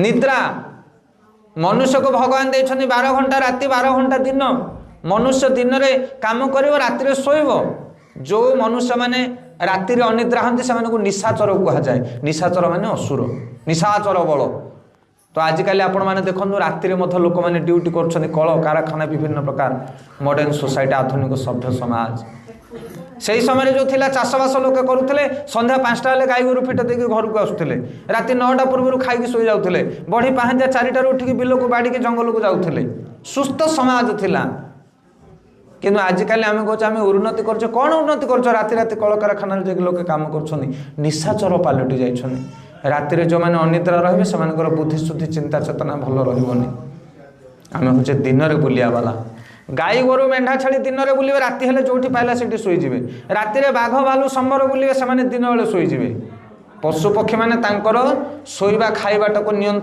निद्रा मनुष्य को भगवान देछन 12 घंटा राति 12 घंटा दिन मनुष्य दिन में काम कर राति शोब जो मनुष्य माने राति अनिद्रा हमें से निशाचर कह जाए निशाचर माने असुर निशाचर बल तो आजिकल आपण मैंने देखो राति लोक मैंने ड्यूटी कर कल कारखाना विभिन्न प्रकार मॉडर्न सोसाइटी आधुनिक सभ्य समाज से समय जो थिला चाषबास लोक करुले संध्या 5टा हेल्ले गाई गोरु फिट देके घर को आसुले राति 9टा पूर्व खाई शोई जाते बढ़ी पाहंजा 4टार उठिक बिल को बाड़ी के जंगल को जाते सुस्थ समाज थिला किंतु आजिकल आम कहे आम उन्नति कर कौन उन्नति कर राति राति कल कारखाना लोक काम कर निशाचर पलटि जाइछन राति जो मैंने अनिद्रा रही से बुद्धि शुद्धि चिंता चेतना भल रही आम हूँ दिन में बुलिया वाला गाई गोरु मेढ़ा छाड़ी दिन में बुले राति हेल्ले जो पाइला से शोजे राति बाघ भालू संबर बुले से दिन बेले शोजे पशुपक्षी मैंने शोवा खाइबाटा को नियंत्रण